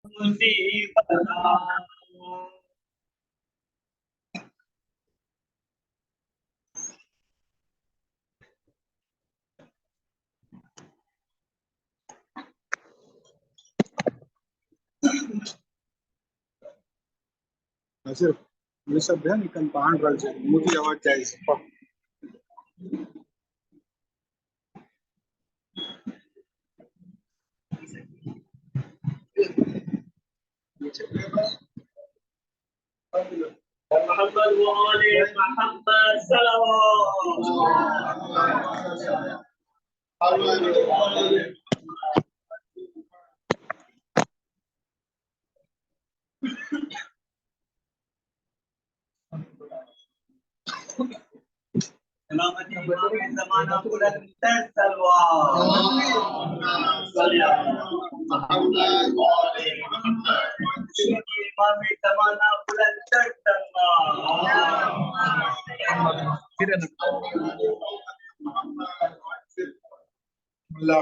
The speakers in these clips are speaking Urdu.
صرف یہ سب ہے لیکن پہاڑ رل سے موتی آواز جائے محمد وآل محمد صلوات امامت امام زمانہ بلند سلوات امام زمانہ بلند اللہ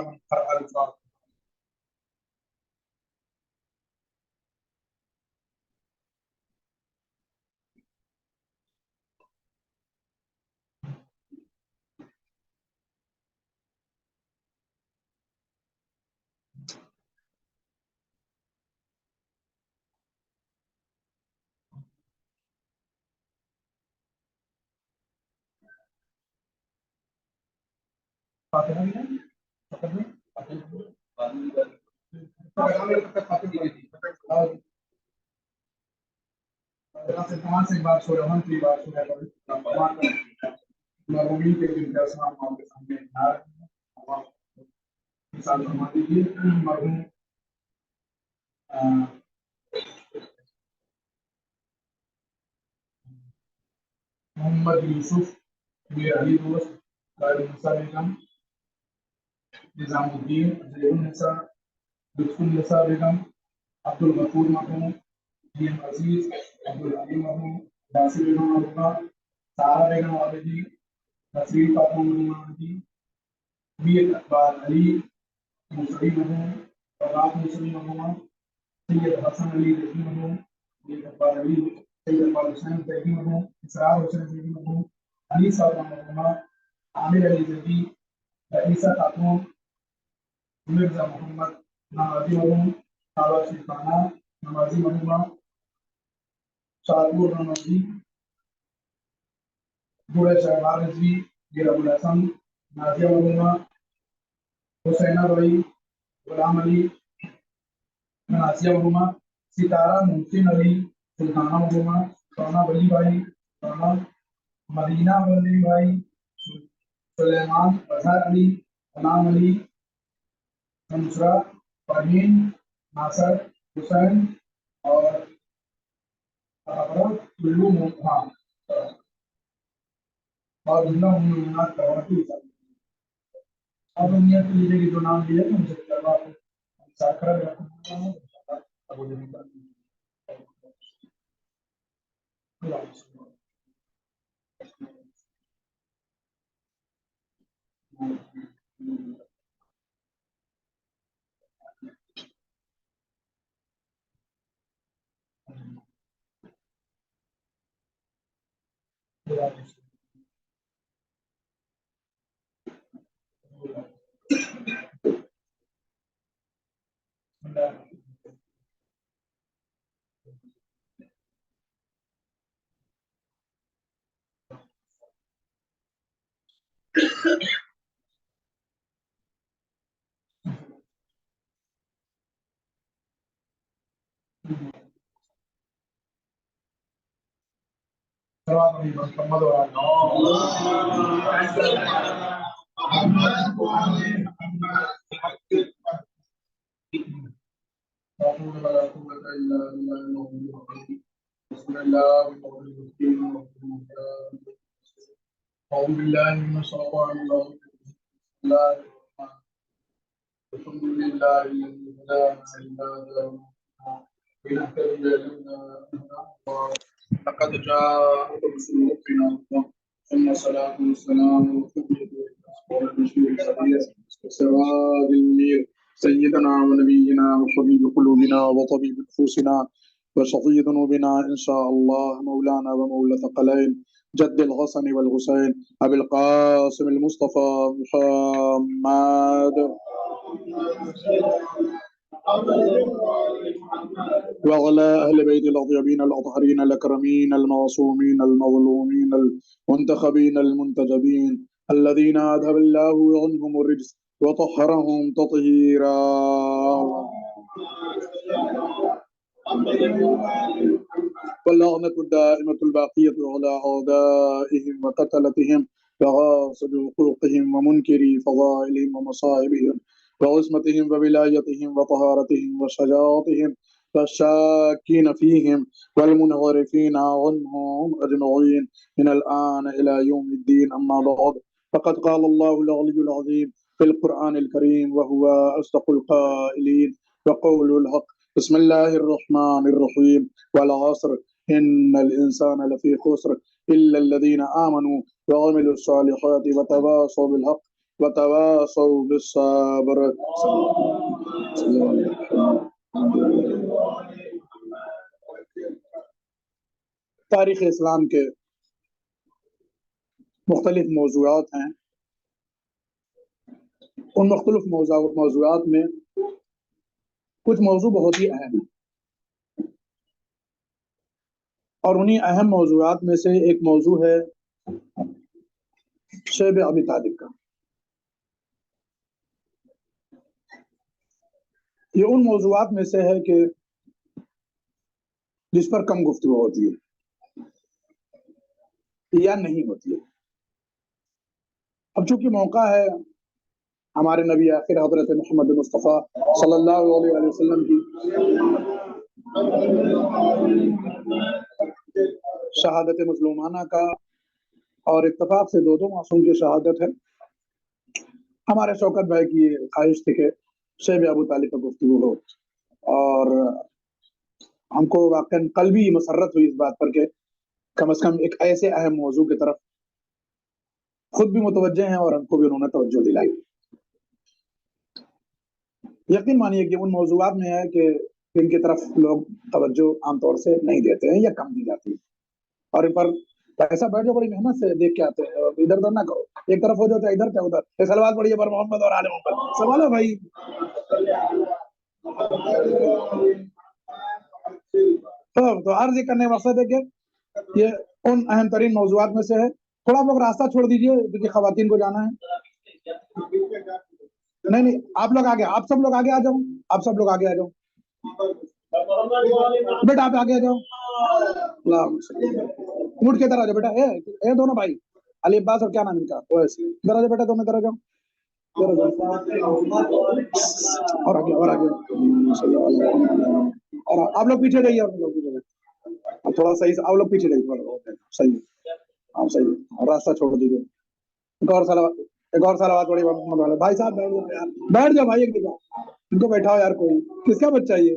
سے بات ہو رہا کی بات ہو رہا مرحومین کے دن کا سلام آپ کے سامنے مثال فرما دیجیے مرحوم محمد یوسف میر علی دوست قائد النساء بیگم نظام الدین زید النساء لطف النساء بیگم عبد الغفور مرحوم جی ایم عزیز عبد العلیم مرحوم باسر بیگم مرحومہ سارا بیگم عابدی نسرین فاطمہ مرحومہ عابدی میر اقبال علی مصری مرحوم فواد مصری مرحومہ سید حسن علی رضوی مرحوم سید اقبال علی سید اقبال حسین زیدی مرحوم اسرار حسین زیدی مرحوم انیس فاطمہ مرحومہ عامر علی زیدی رئیسہ خاتون مرزا محمد نمازی مرحوم خالہ شریفانہ نمازی مرحومہ شاہپور نمازی بوڑھے شہباز رضوی میر ابوالحسن نازیہ مرحومہ حسینہ بھائی غلام علی نازیہ مرحومہ ستارہ محسن علی سلطانہ مرحومہ سونا ولی بھائی سونا مدینہ ولی بھائی سلیمان اظہر علی غلام علی منصورہ پروین ناصر حسین اور اور ممنونات کرواتی اب نیت لیجیے کہ جو نام دیا تھا ان سے کروا ساکرہ رکھنا محمد أعوذ بالله من الشيطان الرجيم الحمد لله الذي هدانا لنهتدي لولا لقد جاء رسول ربنا ثم الصلاة والسلام والسراج المنير سيدنا ونبينا وحبيب قلوبنا وطبيب نفوسنا وشفيع ذنوبنا إن شاء الله مولانا ومولى ثقلين جد الحسن والحسين أبي القاسم المصطفى محمد وعلى أهل بيت الأطيبين الأطهرين الأكرمين المعصومين المظلومين المنتخبين المنتجبين الذين أذهب الله عنهم الرجس وطهرهم تطهيرا. واللعنة الدائمة الباقية على أعدائهم وقتلتهم وغاصب حقوقهم ومنكري فضائلهم ومصائبهم وعصمتهم وولايتهم وطهارتهم وشجاعتهم والشاكين فيهم والمنغرفين عنهم أجمعين من الآن إلى يوم الدين. أما بعد فقد قال الله العلي العظيم في القرآن الكريم وهو أصدق القائلين وقول الحق بسم الله الرحمن الرحيم والعصر إن الإنسان لفي خسر إلا الذين آمنوا وعملوا الصالحات وتواصوا بالحق وتواصوا بالصبر. تاریخ اسلام کے مختلف موضوعات ہیں. ان مختلف موضوعات میں کچھ موضوع بہت ہی اہم ہیں اور انہی اہم موضوعات میں سے ایک موضوع ہے شیب ابی طالب کا. یہ ان موضوعات میں سے ہے کہ جس پر کم گفتگو ہوتی ہے یا نہیں ہوتی ہے. اب چونکہ موقع ہے ہمارے نبی آخر حضرت محمد مصطفیٰ صلی اللہ علیہ وسلم کی شہادت مظلومانہ کا اور اتفاق سے دو معصوم کی شہادت ہے. ہمارے شوکت بھائی کی خواہش تھی کہ شیب ابو طالب پر گفتگو ہو اور ہم کو واقعاً قلبی مسرت ہوئی اس بات پر کہ کم از کم ایک ایسے اہم موضوع کی طرف خود بھی متوجہ ہیں اور ہم کو بھی انہوں نے توجہ دلائی. یقین مانیے کہ ان موضوعات میں ہے کہ ان کی طرف لوگ توجہ عام طور سے نہیں دیتے ہیں یا کم دی جاتی ہے اور ان پر ایسا بیٹھ جو بڑی محنت سے دیکھ کے آتے ہیں. ادھر ادھر نہ کرو, ایک طرف ہو جاتا ہے ادھر سے ادھر. سلوات پڑھیے پر محمد اور آل محمد. سوال ہے بھائی تو عرض یہ کرنے کا مقصد ہے کہ یہ ان اہم ترین موضوعات میں سے ہے. تھوڑا بہت راستہ چھوڑ دیجئے کیونکہ خواتین کو جانا ہے. نہیں آپ لوگ آگے, آپ سب لوگ آگے آ جاؤ, آپ سب لوگ آگے آ جاؤ بیٹا, آپ آگے آ جاؤ. اونٹ کی طرح آ جاؤ بیٹا. اے دونوں بھائی علی عباس اور کیا نام ان کا ادھر آ جاؤ بیٹا, دونوں ادھر آ جاؤ اور آگے اور آگے. اور آپ لوگ پیچھے جائیے, اور لوگ پیچھے جائیے تھوڑا صحیح سے. آپ لوگ پیچھے جائیے صحیح ہے. ہاں صحیح ہے, راستہ چھوڑ دیجیے. ایک اور سلوات بڑی بھائی صاحب بیٹھ جاؤ بھائی. ایک جگہ ان کو بیٹھاؤ یار. کوئی کس کا بچہ یہ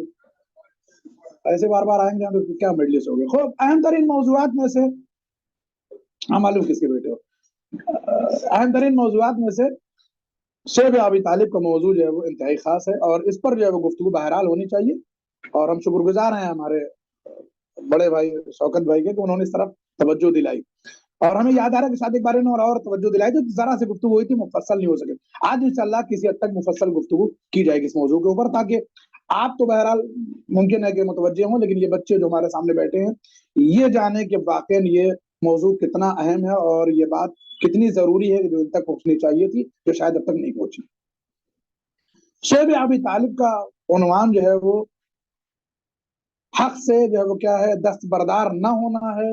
ایسے بار بار آئیں گے تو کیا مجلس ہوگی. خوب اہم ترین موضوعات میں سے ہاں معلوم کس کے بیٹے ہو. اہم ترین موضوعات میں سے شیب ابی طالب کا موضوع جو ہے وہ انتہائی خاص ہے اور اس پر جو ہے وہ گفتگو بہرحال ہونی چاہیے. اور ہم شکر گزار ہیں ہمارے بڑے بھائی شوکت بھائی کے کہ انہوں نے اس طرف توجہ دلائی. اور ہمیں یاد آ رہا ہے کہ شاید ایک بار انہوں نے اور توجہ دلائی تو ذرا سے گفتگو ہوئی تھی, مفصل نہیں ہو سکے. آج انشاءاللہ کسی حد تک مفصل گفتگو کی جائے گی اس موضوع کے اوپر, تاکہ آپ تو بہرحال ممکن ہے کہ متوجہ ہوں, لیکن یہ بچے جو ہمارے سامنے بیٹھے ہیں یہ جانے کہ واقعا یہ موضوع کتنا اہم ہے اور یہ بات کتنی ضروری ہے جو ان تک پہنچنی چاہیے تھی, جو شاید اب تک نہیں پہنچی. شیب ابی طالب کا عنوان جو ہے وہ حق سے جو ہے وہ کیا ہے, دستبردار نہ ہونا ہے,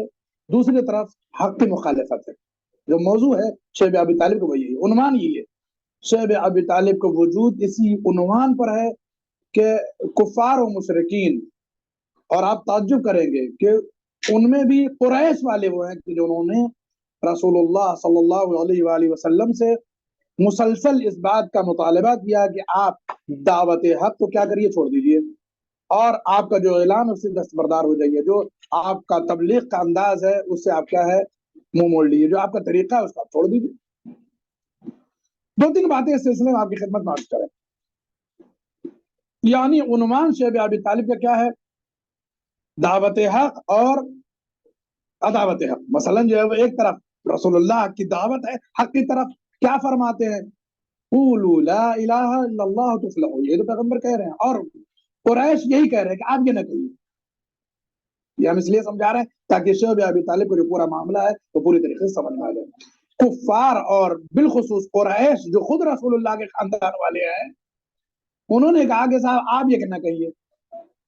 دوسری طرف حق کی مخالفت ہے. جو موضوع ہے شیب ابی طالب کا وہی ہے, عنوان یہی ہے. شیب ابی طالب کا وجود اسی عنوان پر ہے کہ کفار و مشرکین, اور آپ تعجب کریں گے کہ ان میں بھی قریش والے وہ ہیں کہ جو انہوں نے رسول اللہ صلی اللہ علیہ وآلہ وسلم سے مسلسل اس بات کا مطالبہ کیا کہ آپ دعوت حق کو کیا کریے, چھوڑ دیجئے, اور آپ کا جو اعلان اس سے دستبردار ہو جائیے. جو آپ کا تبلیغ کا انداز ہے اس سے آپ کیا ہے منہ موڑ لیجیے. جو آپ کا طریقہ ہے اس کو چھوڑ دیجیے. دو تین باتیں اس سلسلے میں آپ کی خدمت میں عرض کریں. یعنی عنوان شیب ابی طالب کا کیا ہے؟ دعوت حق اور عداوت حق. مثلا جو ہے وہ ایک طرف رسول اللہ کی دعوت ہے حق کی طرف، کیا فرماتے ہیں؟ قولوا لا الہ الا اللہ تفلحوا، یہ تو پیغمبر کہہ رہے ہیں، اور قریش یہی کہہ رہے ہیں کہ آپ یہ نہ کہیے. یہ ہم اس لیے سمجھا رہے ہیں تاکہ شیب ابی طالب کا جو پورا معاملہ ہے وہ پوری طریقے سے سمجھ میں آ جائے. کفار اور بالخصوص قریش جو خود رسول اللہ کے خاندان والے ہیں، انہوں نے کہا کہ صاحب آپ یہ نہ کہیے،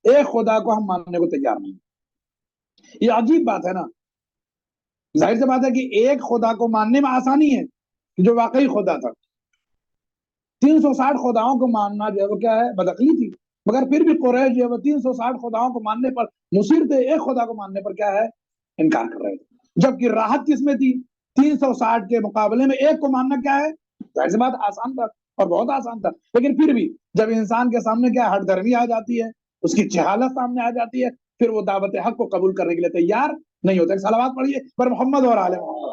ایک خدا کو ہم ماننے کو تیار نہیں. یہ عجیب بات ہے نا. ظاہر سی بات ہے کہ ایک خدا کو ماننے میں آسانی ہے جو واقعی خدا تھا. 360 خداؤں کو ماننا جو ہے وہ کیا ہے؟ بدعقلی تھی. مگر پھر بھی قریش جو ہے وہ 360 خداؤں کو ماننے پر مصر تھے، ایک خدا کو ماننے پر کیا ہے؟ انکار کر رہے تھے. جبکہ راحت کس میں تھی؟ 360 کے مقابلے میں ایک کو ماننا کیا ہے؟ ظاہر سی بات آسان تھا اور بہت آسان تھا. لیکن پھر بھی جب انسان کے سامنے کیا ہٹ دھرمی آ جاتی ہے، اس کی جہالت سامنے آ جاتی ہے، پھر وہ دعوت حق کو قبول کرنے کے لیے تیار نہیں ہوتا. صلوات پڑھیے پر محمد اور آل محمد.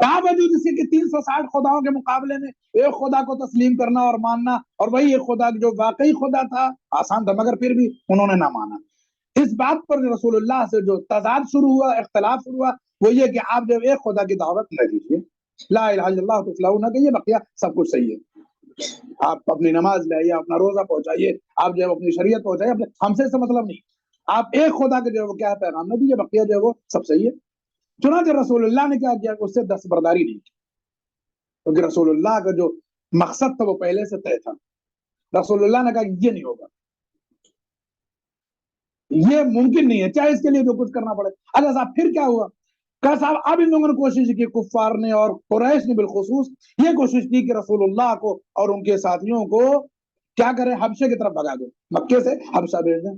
باوجود اس کے کہ 360 خداؤں کے مقابلے میں ایک خدا کو تسلیم کرنا اور ماننا، اور وہی ایک خدا جو واقعی خدا تھا، آسان تھا. مگر پھر بھی انہوں نے نہ مانا. اس بات پر رسول اللہ سے جو تضاد شروع ہوا، اختلاف شروع ہوا، وہ یہ کہ آپ جب ایک خدا کی دعوت نہ دیجیے، لا الہ الا اللہ تفلحوا نہ کہیے، بقیہ سب کچھ صحیح ہے. آپ اپنی نماز لائیے، اپنا روزہ پہنچائیے، آپ جو ہے اپنی شریعت پہنچائیے، ہم سے مطلب نہیں. آپ ایک خدا کے جو ہے وہ کیا ہے پیغام نہ دیجیے، بقیہ جو ہے وہ سب صحیح ہے. چنانچہ رسول اللہ نے کیا کیا؟ اس سے دستبرداری نہیں کی، کیونکہ رسول اللہ کا جو مقصد تھا وہ پہلے سے طے تھا. رسول اللہ نے کہا کہ یہ نہیں ہوگا، یہ ممکن نہیں ہے، چاہے اس کے لیے جو کچھ کرنا پڑے. اچھا صاحب پھر کیا ہوا؟ کہ صاحب اب ان لوگوں نے کوشش کی، کفار نے اور قریش نے بالخصوص یہ کوشش کی کہ رسول اللہ کو اور ان کے ساتھیوں کو کیا کریں؟ حبشے کی طرف بھگا دیں، مکے سے حبشہ بھیج دیں.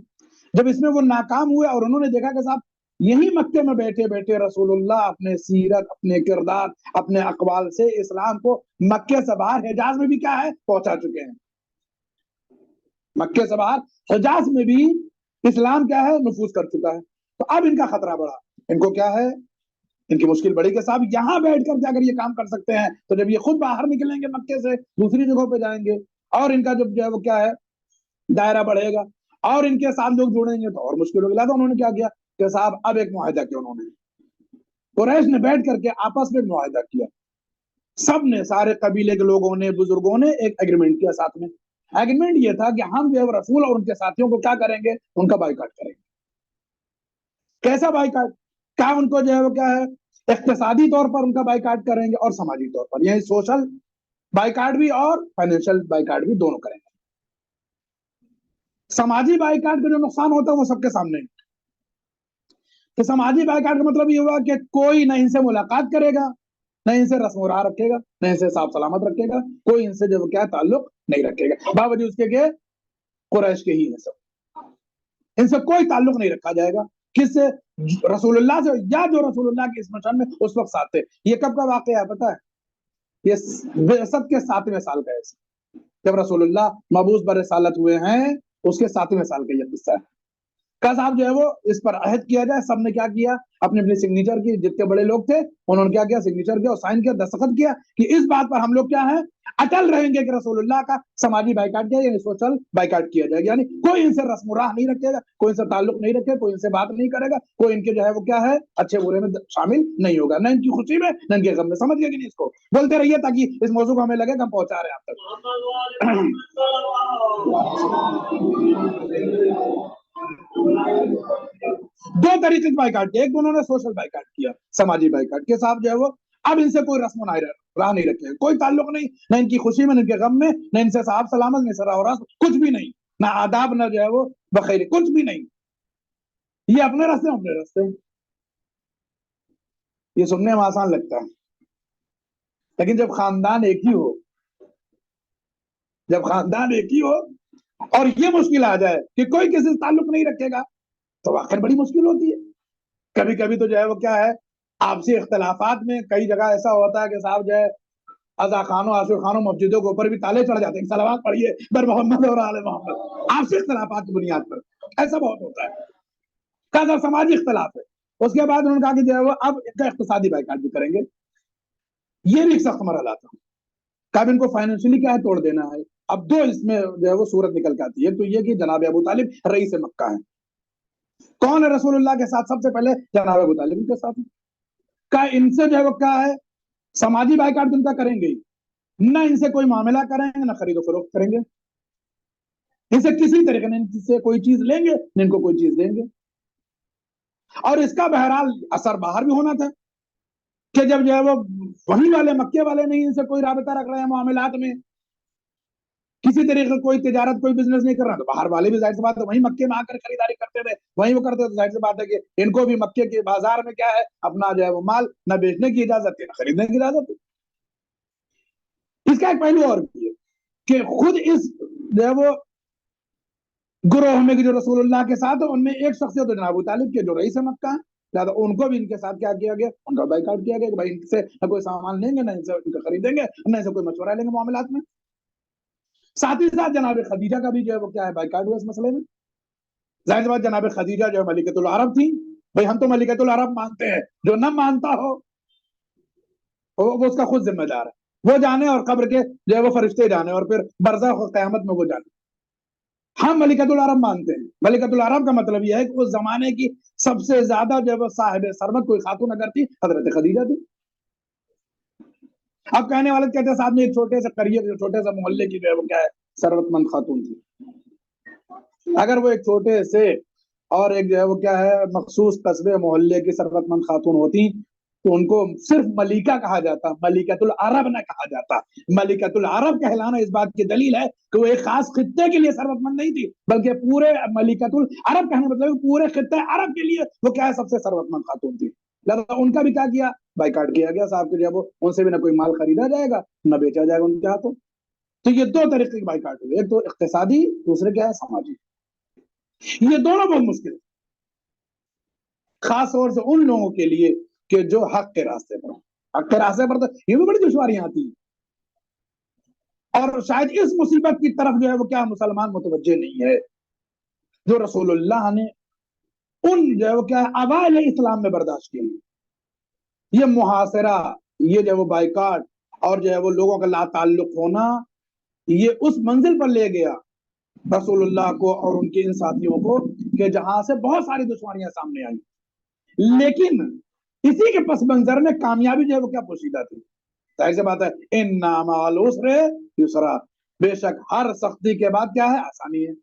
جب اس میں وہ ناکام ہوئے اور انہوں نے دیکھا کہ صاحب یہی مکے میں بیٹھے بیٹھے رسول اللہ اپنے سیرت، اپنے کردار، اپنے اقوال سے اسلام کو مکے سے باہر حجاز میں بھی کیا ہے؟ پہنچا چکے ہیں. مکے سے باہر حجاز میں بھی اسلام کیا ہے؟ نفوذ کر چکا ہے. تو اب ان کا خطرہ بڑھا. ان کو کیا ہے؟ ان کی مشکل بڑی کہ صاحب یہاں بیٹھ کر کے اگر یہ کام کر سکتے ہیں تو جب یہ خود باہر نکلیں گے مکے سے، دوسری جگہوں پہ جائیں گے، اور ان کا جب جو ہے وہ کیا ہے؟ دائرہ بڑھے گا اور ان کے ساتھ لوگ جڑیں گے تو اور مشکل ہوگی. لہٰذا انہوں نے کیا کیا کہ صاحب اب ایک معاہدہ کیا. انہوں نے قریش نے بیٹھ کر کے آپس میں معاہدہ کیا. سب نے، سارے قبیلے کے لوگوں نے، بزرگوں نے ایک ایگریمنٹ کیا ساتھ میں. ایگریمنٹ یہ تھا کہ ہم جو ہے رسول اور ان کے ساتھیوں کو کیا کریں گے؟ ان کا بائیکاٹ کریں گے. کیسا بائیکاٹ؟ کیا ان کو جو ہے وہ کیا ہے؟ اقتصادی طور پر ان کا بائیکاٹ کریں گے اور سماجی طور پر، یعنی سوشل بائیکاٹ بھی اور فائنینشیل بائیکاٹ بھی، دونوں کریں گے. سماجی بائیکاٹ کا جو نقصان ہوتا ہے وہ سب کے سامنے. کہ سماجی بائیکاٹ کا مطلب یہ ہوا کہ کوئی نہ ان سے ملاقات کرے گا، نہ ان سے رسم و راہ رکھے گا، نہ ان سے صاف سلامت رکھے گا، کوئی ان سے جو کیا تعلق نہیں رکھے گا، باوجود اس کے کہ قریش کے ہی ہیں سب. ان سے کوئی تعلق نہیں رکھا جائے گا. کس سے؟ رسول اللہ سے، یا جو رسول اللہ کے اس مشن میں اس وقت ساتھ تھے. یہ کب کا واقعہ ہے پتہ ہے؟ یہ بعثت کے 7ویں سال کا ہے، جب رسول اللہ مبعوث برسالت ہوئے ہیں، اس کے 7ویں سال کا یہ قصہ ہے. کا صاحب جو ہے وہ اس پر عہد کیا جائے. سب نے کیا کیا؟ اپنی اپنی سگنیچر کی، جتنے بڑے لوگ تھے انہوں نے کیا کیا؟ سگنیچر کیا اور سائن کیا، دستخط کیا کہ اس بات پر ہم لوگ کیا ہیں؟ اٹل رہیں گے کہ رسول اللہ کا سماجی بائیکاٹ کیا، یعنی سوشل بائیکاٹ کیا جائے گا. یعنی کوئی ان سے رسم و راہ نہیں رکھے گا، کوئی ان سے تعلق نہیں رکھے، کوئی ان سے بات نہیں کرے گا، کوئی ان کے جو ہے وہ کیا ہے اچھے برے میں شامل نہیں ہوگا، نہ ان کی خوشی میں نہ ان کے غم میں. سمجھ گئے کہ نہیں؟ اس کو بولتے رہیے تاکہ اس موضوع کو ہمیں لگے کہ ہم پہنچا رہے ہیں آپ تک. دو طریقے سے بائیکاٹ کیا. ایک انہوں نے سوشل بائیکاٹ کیا، سماجی بائیکاٹ کے صاحب جو ہے وہ اب ان سے کوئی رسم و راہ نہیں رکھے، کوئی تعلق نہیں، نہ ان کی خوشی میں نہ ان کے غم میں، نہ ان سے صاحب سلامت، نہ راہ و راست، کچھ بھی نہیں، نہ آداب، نہ جو ہے وہ بخیر، کچھ بھی نہیں. یہ اپنے راستے اپنے راستے. یہ سننے میں آسان لگتا ہے، لیکن جب خاندان ایک ہی ہو، جب خاندان ایک ہی ہو اور یہ مشکل آ جائے کہ کوئی کسی سے تعلق نہیں رکھے گا تو آخر بڑی مشکل ہوتی ہے. کبھی کبھی تو جو ہے وہ کیا ہے آپسی اختلافات میں کئی جگہ ایسا ہوتا ہے کہ صاحب جو ہے اذا خانوں، عاشق خانوں، مسجدوں کے اوپر بھی تالے چڑھ جاتے ہیں. صلوات پڑھیے بر محمد اور آل محمد. آپسی اختلافات کی بنیاد پر ایسا بہت ہوتا ہے. کہا سماجی اختلاف ہے. اس کے بعد انہوں نے کہا کہ جو ہے وہ اب ان کا اقتصادی بائیکاٹ بھی کریں گے. یہ بھی ایک سخت مرحلہ تھا. کہا اب ان کو فائنینشلی کیا ہے توڑ دینا ہے. اب دو اس میں جو ہے وہ صورت نکل کے آتی ہے. تو یہ کہ جناب ابو طالب رئیس مکہ ہیں. کون ہے رسول اللہ کے ساتھ؟ سب سے پہلے جناب ابو طالب کے ساتھ. کہا ان سے جو ہے وہ کیا ہے سماجی بائیکاٹ ان کا کریں گے, نہ ان سے کوئی معاملہ کریں گے, نہ خرید و فروخت کریں گے, ان سے کسی طریقے نے ان سے کوئی چیز لیں گے نہ ان کو کوئی چیز دیں گے. اور اس کا بہرحال اثر باہر بھی ہونا تھا کہ جب جو ہے وہ وہیں والے مکے والے نہیں ان سے کوئی رابطہ رکھ رہے ہیں معاملات میں, کسی طریقے کوئی تجارت کوئی بزنس نہیں کر رہا, تو باہر والے بھی ظاہر سی بات ہے وہیں مکے میں آ کر خریداری کرتے تھے, وہیں وہ کرتے تھے. ظاہر سی بات ہے کہ ان کو بھی مکے کے بازار میں کیا ہے اپنا جو ہے وہ مال نہ بیچنے کی اجازت ہے نہ خریدنے کی اجازت ہے. اس کا ایک پہلو اور بھی ہے کہ خود اس جو ہے وہ گروہ میں جو رسول اللہ کے ساتھ ان میں ایک شخص ہے تو جناب ابو طالب کے جو رئیس مکہ ہیں, لہٰذا ان کو بھی ان کے ساتھ کیا کیا گیا, ان کا بائیکاٹ کیا گیا کہ بھائی ان سے نہ کوئی سامان لیں گے نہ ان سے ان کا خریدیں گے نہ ان سے کوئی مشورہ لیں گے معاملات میں. ساتھ ہی ساتھ جناب خدیجہ کا بھی جو ہے وہ کیا ہے بائیکاٹ ہوا اس مسئلے میں. ظاہر سی بات جناب خدیجہ جو ہے ملکۃ العرب تھی, بھائی ہم تو ملکۃ العرب مانتے ہیں, جو نہ مانتا ہو وہ اس کا خود ذمہ دار ہے, وہ جانے اور قبر کے جو ہے وہ فرشتے جانے اور پھر برزخ اور قیامت میں وہ جانے. ہم ملکۃ العرب مانتے ہیں. ملکۃ العرب کا مطلب یہ ہے کہ اس زمانے کی سب سے زیادہ جو ہے وہ صاحب ثروت کوئی خاتون اگر تھی حضرت خدیجہ تھی. اب کہنے والے کہتے ہیں صاحب نے ایک چھوٹے سے قریب چھوٹے سے محلے کی جو ہے وہ کیا ہے ثروت مند خاتون تھی. اگر وہ ایک چھوٹے سے اور ایک جو ہے وہ کیا ہے مخصوص قصبے محلے کی ثروت مند خاتون ہوتی تو ان کو صرف ملکہ کہا جاتا, ملکۃ العرب نہ کہا جاتا. ملکۃ العرب کہلانا اس بات کی دلیل ہے کہ وہ ایک خاص خطے کے لیے ثروت مند نہیں تھی, بلکہ پورے ملکۃ العرب کہنے مطلب پورے خطے عرب کے لیے وہ کیا ہے سب سے ثروت مند خاتون تھی. لہٰذا ان کا بھی کیا کیا بائیکاٹ کیا گیا صاحب کے, جب ان سے بھی نہ کوئی مال خریدا جائے گا نہ بیچا جائے گا ان کے ہاتھوں. تو یہ دو طریقے کے بائیکاٹ ہوئے, ایک تو اقتصادی, دوسرے کیا ہے سماجی. یہ دونوں بہت مشکل ہے خاص طور سے ان لوگوں کے لیے کہ جو حق کے راستے پر ہوں. حق کے راستے پر تو یہ بھی بڑی دشواریاں آتی ہیں, اور شاید اس مصیبت کی طرف جو ہے وہ کیا مسلمان متوجہ نہیں ہے جو رسول اللہ نے ان جو ہے وہ کیا اوائل اسلام میں برداشت کیے. یہ محاصرہ, یہ جو ہے وہ بائیکاٹ اور جو ہے وہ لوگوں کا لا تعلق ہونا, یہ اس منزل پر لے گیا رسول اللہ کو اور ان کے ان ساتھیوں کو کہ جہاں سے بہت ساری دشواریاں سامنے آئیں, لیکن اسی کے پس منظر میں کامیابی جو ہے وہ کیا پوشیدہ تھی. ظاہر سی بات ہے اِنَّ مَعَ الْعُسْرِ یُسْرًا, بے شک ہر سختی کے بعد کیا ہے آسانی ہے.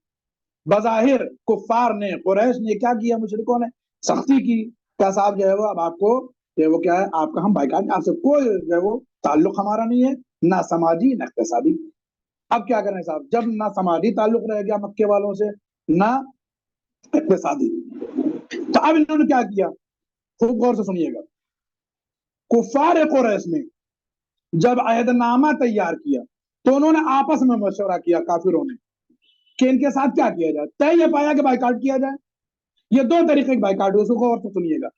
بظاہر کفار نے قریش نے کیا کیا, مشرکوں نے سختی کی, کیا صاحب جو ہے وہ اب آپ کو یہ وہ کیا ہے آپ کا ہم بائیکاٹ, آپ سے کوئی جو ہے وہ تعلق ہمارا نہیں ہے, نہ سماجی نہ اقتصادی. اب کیا کریں صاحب, جب نہ سماجی تعلق رہ گیا مکے والوں سے نہ اقتصادی, تو اب انہوں نے کیا کیا خوب غور سے سنیے گا. کفار قریش نے جب عہد نامہ تیار کیا تو انہوں نے آپس میں مشورہ کیا کافروں نے کہ ان کے ساتھ کیا کیا جائے. طے یہ پایا کہ بائیکاٹ کیا جائے. یہ دو طریقے کے بائیکاٹ ہوئے, اس کو غور سے سنیے گا.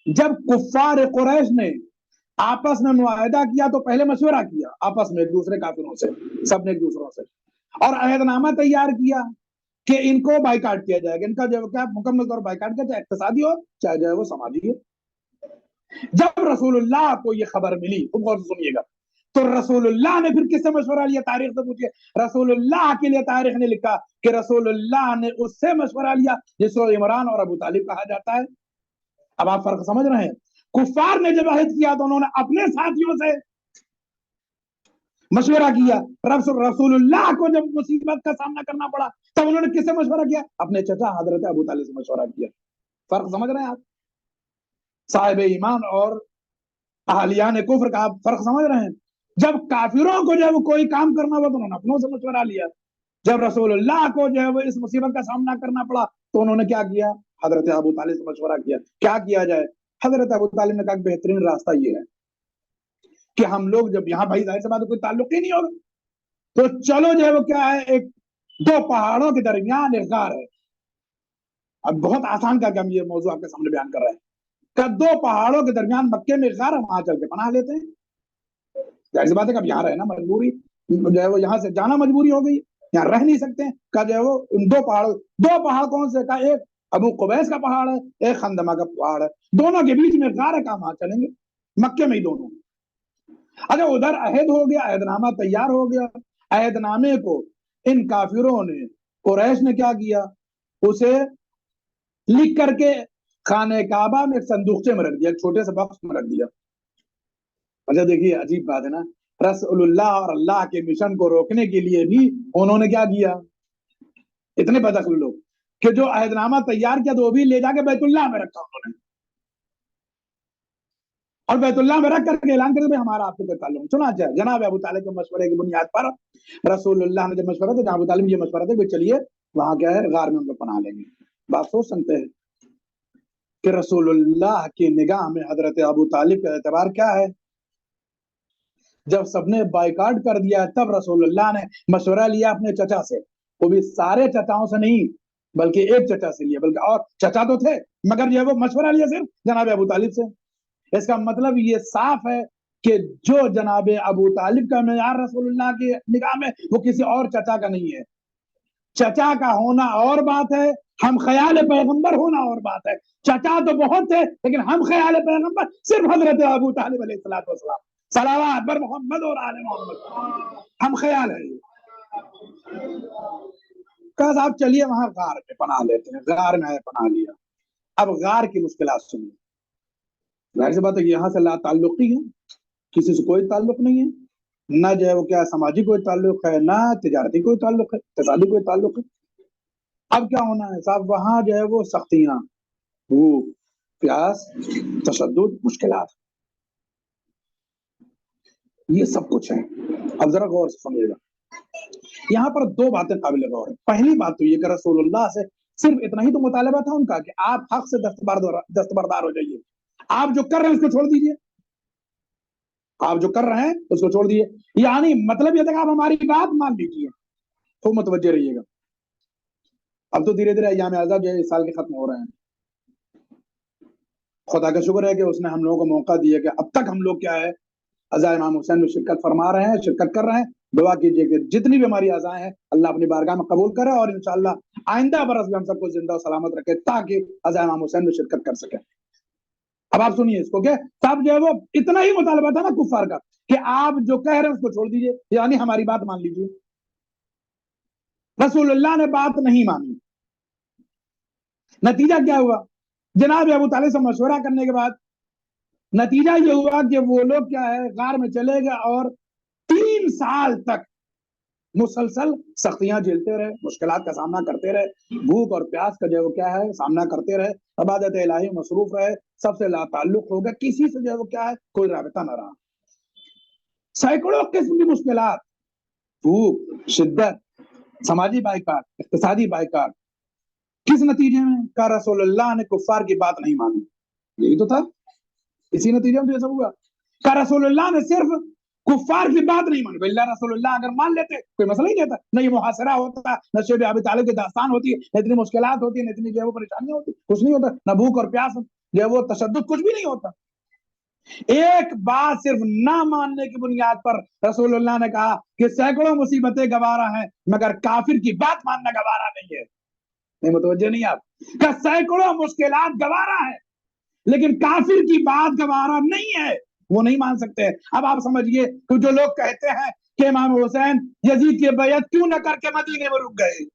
جب کفار قریش نے آپس میں معاہدہ کیا تو پہلے مشورہ کیا آپس میں ایک دوسرے کافروں سے, سب نے ایک دوسروں سے, اور عہد نامہ تیار کیا کہ ان کو بائیکاٹ کیا جائے گا. ان کا جو کیا مکمل طور بائیکاٹ کیا, چاہے اقتصادی ہو چاہے جو ہے وہ سماجی ہو. جب رسول اللہ کو یہ خبر ملی, تم غور سے سنیے گا, تو رسول اللہ نے پھر کس سے مشورہ لیا, تاریخ سے پوچھئے. رسول اللہ کے لیے تاریخ نے لکھا کہ رسول اللہ نے اس سے مشورہ لیا جس کو عمران اور ابو طالب کہا جاتا ہے. اب آپ فرق سمجھ رہے ہیں, کفار نے جب عہد کیا تو انہوں نے اپنے ساتھیوں سے مشورہ کیا. رسول اللہ کو جب مصیبت کا سامنا کرنا پڑا تب انہوں نے کس سے مشورہ کیا, اپنے چچا حضرت ابو طالب سے مشورہ کیا. فرق سمجھ رہے ہیں آپ, صاحب ایمان اور اہلیان کفر کا آپ فرق سمجھ رہے ہیں. جب کافروں کو جو ہے وہ کوئی کام کرنا ہوا تو انہوں نے اپنوں سے مشورہ لیا. جب رسول اللہ کو جو ہے وہ اس مصیبت کا سامنا کرنا پڑا تو انہوں نے کیا کیا, حضرت ابو طالب سے مشورہ کیا کیا کیا جائے. حضرت ابو طالب نے کہا کہ بہترین راستہ یہ ہے کہ ہم لوگ جب یہاں بھائی ظاہر سی بات کوئی تعلق ہی نہیں ہوگا تو چلو جو ہے وہ کیا ہے ایک دو پہاڑوں کے درمیان ایک غار ہے. اب بہت آسان کر کے ہم یہ موضوع آپ کے سامنے بیان کر رہے ہیں کہ دو پہاڑوں کے درمیان مکے میں ایک غار ہے, وہاں چل کے پناہ لیتے ہیں. ظاہر سی بات ہے کہ اب یہاں رہنا مجبوری جو ہے وہ یہاں سے جانا مجبوری ہو گئی, یہاں رہ نہیں سکتے. کہ جو ہے وہ ان دو پہاڑ کون سے, کا ایک ابو قبیس کا پہاڑ ہے, ایک خندمہ کا پہاڑ ہے, دونوں کے بیچ میں غار ہے, کہاں وہاں چلیں گے, مکے میں ہی دونوں. اچھا ادھر عہد ہو گیا، عہد نامہ تیار ہو گیا، عہد نامے کو ان کافروں نے، قریش نے کیا کیا، اسے لکھ کر کے خانہ کعبہ میں ایک صندوقچے میں رکھ دیا، ایک چھوٹے سے باکس میں رکھ دیا۔ اچھا دیکھیے عجیب بات ہے نا، رسول اللہ اور اللہ کے مشن کو روکنے کے لیے بھی انہوں نے کیا کیا، اتنے بدعقل لوگ کہ جو عہد نامہ تیار کیا تو وہ بھی لے جا کے بیت اللہ میں رکھا انہوں نے، اور بیت اللہ میں رکھ کر کے اعلان کر دیا ہمارا آپ کو کوئی تعلق نہیں۔ چنانچہ جناب ابو طالب کے مشورے کی بنیاد پر رسول اللہ نے جب مشورہ دیا، ابو طالب یہ مشورہ دیا کہ چلیے وہاں کیا ہے، غار میں ہم لوگ پناہ لیں گے۔ بات سوچ سکتے ہیں کہ رسول اللہ کی نگاہ میں حضرت ابو طالب کا اعتبار کیا ہے؟ جب سب نے بائیکاٹ کر دیا تب رسول اللہ نے مشورہ لیا اپنے چچا سے، وہ بھی سارے چچاؤں سے نہیں بلکہ ایک چچا سے لیا، بلکہ اور چچا تو تھے مگر جو ہے وہ مشورہ لیا صرف جناب ابو طالب سے۔ اس کا مطلب یہ صاف ہے کہ جو جناب ابو طالب کا معیار رسول اللہ کی نگاہ میں وہ کسی اور چچا کا نہیں ہے۔ چچا کا ہونا اور بات ہے، ہم خیال پیغمبر ہونا اور بات ہے۔ چچا تو بہت تھے لیکن ہم خیال پیغمبر صرف حضرت ابو طالب علیہ الصلوۃ والسلام، صلوات بر محمد اور آل محمد، ہم خیال ہے۔ کہا صاحب چلیے وہاں غار میں پناہ لیتے ہیں، غار میں پناہ لیا۔ اب غار کی مشکلات سنیے، ظاہر سی بات ہے یہاں سے لا تعلقی ہے، کسی سے کوئی تعلق نہیں ہے، نہ جو ہے وہ کیا سماجی کوئی تعلق ہے، نہ تجارتی کوئی تعلق ہے، اقتصادی کوئی تعلق ہے۔ اب کیا ہونا ہے صاحب، وہاں جو ہے وہ سختیاں، بھوک، پیاس، تشدد، مشکلات، یہ سب کچھ ہے۔ اب ذرا غور سے سمجھے گا، یہاں پر دو باتیں قابل غور ہیں۔ پہلی بات تو یہ کہ رسول اللہ سے صرف اتنا ہی تو مطالبہ تھا ان کا کہ آپ حق سے دستبردار ہو جائیے، آپ جو کر رہے ہیں اس کو چھوڑ دیجیے، آپ جو کر رہے ہیں اس کو چھوڑ دیجیے، یعنی مطلب یہ تھا کہ آپ ہماری بات مان لیجیے۔ تو متوجہ رہیے گا، اب تو دھیرے دھیرے ایام اعزاز جو ہے اس سال کے ختم ہو رہے ہیں، خدا کا شکر ہے کہ اس نے ہم لوگوں کو موقع دیا کہ اب تک ہم لوگ کیا ہے عزائے امام حسین میں شرکت فرما رہے ہیں، شرکت کر رہے ہیں۔ دعا کیجیے کہ جتنی بھی ہماری عزائیں ہیں اللہ اپنی بارگاہ میں قبول کرے اور انشاءاللہ آئندہ برس بھی ہم سب کو زندہ و سلامت رکھے تاکہ عزائے امام حسین میں شرکت کر سکے۔ اب آپ سنیے اس کو کہ تب جو ہے وہ اتنا ہی مطالبہ تھا نا کفار کا کہ آپ جو کہہ رہے ہیں اس کو چھوڑ دیجیے، یعنی ہماری بات مان لیجیے۔ رسول اللہ نے بات نہیں مانی، نتیجہ کیا ہوا؟ جناب ابو طالب سے مشورہ کرنے کے بعد نتیجہ یہ ہوا کہ وہ لوگ کیا ہے غار میں چلے گئے اور 3 سال تک مسلسل سختیاں جھیلتے رہے، مشکلات کا سامنا کرتے رہے، بھوک اور پیاس کا جو ہے وہ کیا ہے سامنا کرتے رہے، عبادت الہی مصروف رہے، سب سے لا تعلق ہو گیا، کسی سے جو ہے وہ کیا ہے کوئی رابطہ نہ رہا۔ سینکڑوں قسم کی مشکلات، بھوک، شدت، سماجی بائیکاٹ، اقتصادی بائیکاٹ، کس نتیجے میں؟ کہ رسول اللہ نے کفار کی بات نہیں مانی، یہی تو تھا، اسی نتیجے میں تو یہ سب ہوا کہ رسول اللہ نے صرف کفار کی بات نہیں مانی۔ اللہ رسول اللہ اگر مان لیتے کوئی مسئلہ ہی نہیں تھا، نہ یہ محاصرہ ہوتا، نہ شعب ابی طالب کی داستان ہوتی، نہ اتنی مشکلات ہوتی، نہ اتنی جو ہے وہ پریشانیاں ہوتی، کچھ نہیں ہوتا، نہ بھوک اور پیاس جو ہے وہ تشدد، کچھ بھی نہیں ہوتا۔ ایک بات صرف نہ ماننے کی بنیاد پر رسول اللہ نے کہا کہ سینکڑوں مصیبتیں گوارا ہیں مگر کافر کی بات ماننا گوارا نہیں ہے۔ نہیں متوجہ نہیں آپ کہ سینکڑوں مشکلات گوارا ہے لیکن کافر کی بات گوارا نہیں ہے، وہ نہیں مان سکتے۔ اب آپ سمجھئے کہ جو لوگ کہتے ہیں کہ امام حسین یزید کی بیعت کیوں نہ کر کے مدینے میں رک گئے،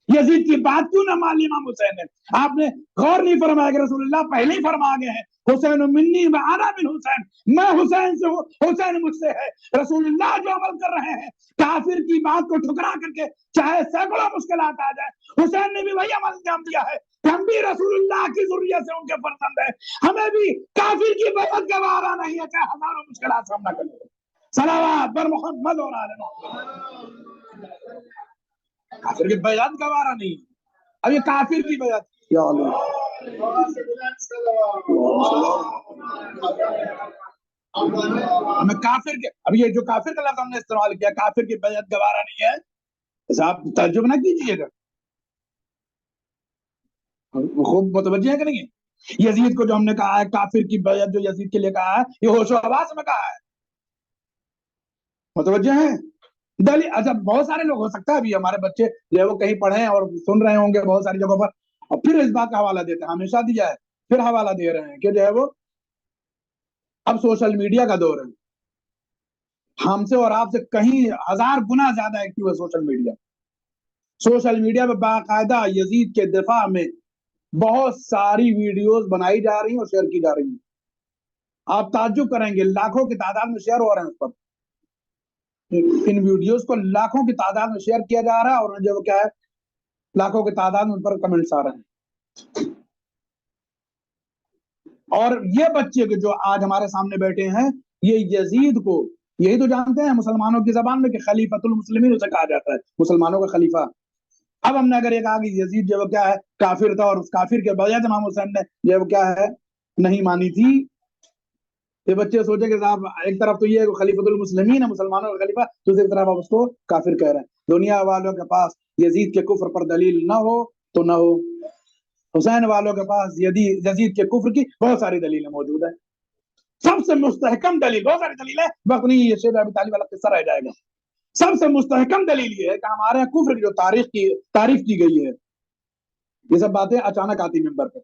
یزید کی بات کیوں نہ مان لی امام حسین نے، آپ نے غور نہیں فرمایا کہ رسول اللہ پہلے ہی فرما گئے ہیں حسین منی و انا من حسین، میں حسین سے ہوں، حسین مجھ سے ہے۔ رسول اللہ جو عمل کر رہے ہیں کافر کی بات کو ٹھکرا کر کے چاہے سینکڑوں مشکلات آ جائے، حسین نے بھی وہی عمل انجام دیا ہے، ہم بھی رسول اللہ کی ذریت سے ان کے فرزند ہیں، ہمیں بھی کافر کی بیعت گوارا نہیں ہے چاہے ہزاروں مشکلات سامنا کریں۔ صلوات بر محمد اور آل محمد۔ کافر کی بیعت گوارا نہیں، اب یہ کافر کی بیعت، یا اللہ ہمیں کافر کے، اب یہ جو کافر کا لفظ ہم نے استعمال کیا کافر کی بیعت گوارا نہیں ہے، ایسا آپ تعجب نہ کیجیے گا، خوب متوجہ ہے کہ نہیں ہے؟ یزید کو جو ہم نے کہا ہے کافر کی بیعت جو یزید کے لیے کہا ہے یہ ہوش و حواس میں کہا ہے، متوجہ ہیں؟ دلیل اچھا بہت سارے لوگ ہو سکتا ہے ابھی ہمارے بچے جو ہے وہ کہیں پڑھے ہیں اور سن رہے ہوں گے بہت ساری جگہوں پر اور پھر اس بات کا حوالہ دیتے ہیں، ہمیشہ دیا ہے پھر حوالہ دے رہے ہیں کہ جو ہے وہ اب سوشل میڈیا کا دور ہے، ہم سے اور آپ سے کہیں 1000 گنا زیادہ ایکٹیو ہے سوشل میڈیا. سوشل میڈیا پہ باقاعدہ یزید کے دفاع میں بہت ساری ویڈیوز بنائی جا رہی ہیں اور شیئر کی جا رہی ہیں. آپ تعجب کریں گے، لاکھوں کی تعداد میں شیئر ہو رہے ہیں اس پر. ان ویڈیوز کو لاکھوں کی تعداد میں شیئر کیا جا رہا ہے اور جو کیا ہے لاکھوں کی تعداد میں ان پر کمنٹس آ رہے ہیں. اور یہ بچے جو آج ہمارے سامنے بیٹھے ہیں، یہ یزید کو یہی تو جانتے ہیں مسلمانوں کی زبان میں کہ خلیفۃ المسلمین اسے کہا جاتا ہے، مسلمانوں کا خلیفہ. اب ہم نے اگر یہ کہا کہ یزید جو کیا ہے کافر تھا اور اس کافر کے بجائے امام حسین نے جو کیا ہے نہیں مانی تھی، یہ بچے سوچے کہ صاحب ایک طرف تو یہ ہے کہ خلیفۃ المسلمین ہے، مسلمانوں کا خلیفہ، دوسری طرف آپ اس کو کافر کہہ رہے ہیں. دنیا والوں کے پاس یزید کے کفر پر دلیل نہ ہو تو نہ ہو، حسین والوں کے پاس یزید کے کفر کی بہت ساری دلیلیں موجود ہیں. سب سے مستحکم دلیل، بہت ساری دلیل ہے، وقت نہیں یہ شیخ ابی طالب والا قصہ رہ جائے گا. سب سے مستحکم دلیل یہ ہے کہ ہمارے یہاں کفر کی جو تعریف کی گئی ہے، یہ سب باتیں اچانک آتی ممبر پہ.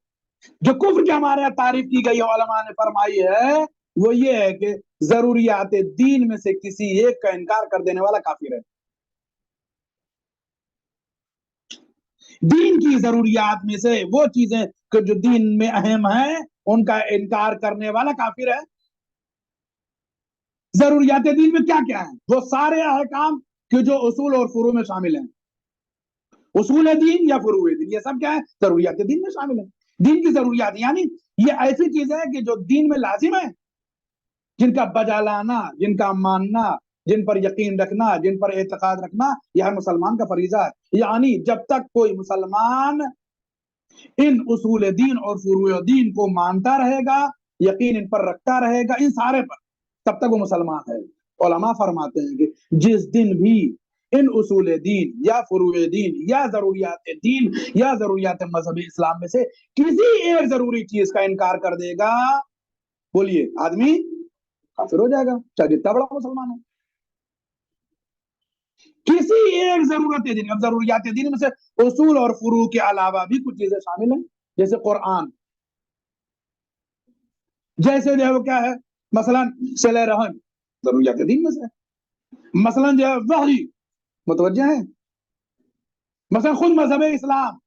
جو کفر کی ہمارے یہاں تعریف کی گئی علماء نے فرمائی ہے وہ یہ ہے کہ ضروریات دین میں سے کسی ایک کا انکار کر دینے والا کافر ہے. دین کی ضروریات میں سے وہ چیزیں کہ جو دین میں اہم ہیں ان کا انکار کرنے والا کافر ہے. ضروریات دین میں کیا کیا ہیں؟ وہ سارے احکام کہ جو اصول اور فروع میں شامل ہیں، اصول دین یا فروع دین، یہ سب کیا ہے ضروریات دین میں شامل ہیں. دین کی ضروریات یعنی یہ ایسی چیزیں ہیں کہ جو دین میں لازم ہے، جن کا بجا لانا، جن کا ماننا، جن پر یقین رکھنا، جن پر اعتقاد رکھنا، یہ ہر مسلمان کا فریضہ ہے. یعنی جب تک کوئی مسلمان ان اصول دین اور فروع دین کو مانتا رہے گا، یقین ان پر رکھتا رہے گا، ان سارے پر، تب تک وہ مسلمان ہے. علماء فرماتے ہیں کہ جس دن بھی ان اصول دین یا فروع دین یا ضروریات دین یا ضروریات مذہب اسلام میں سے کسی ایک ضروری چیز کا انکار کر دے گا، بولیے آدمی کافر ہو جائے گا، چاہے جتنا بڑا مسلمان ہو. کسی ایک ضرورت دین، اب ضروریات دین میں سے اصول اور فروع کے علاوہ بھی کچھ چیزیں شامل ہیں، جیسے قرآن، جیسے جو ہے وہ کیا ہے مثلا صلہ رحم، ضروریات دین میں سے. مثلا جو ہے وحی، متوجہ ہیں، مثلا خود مذہب اسلام،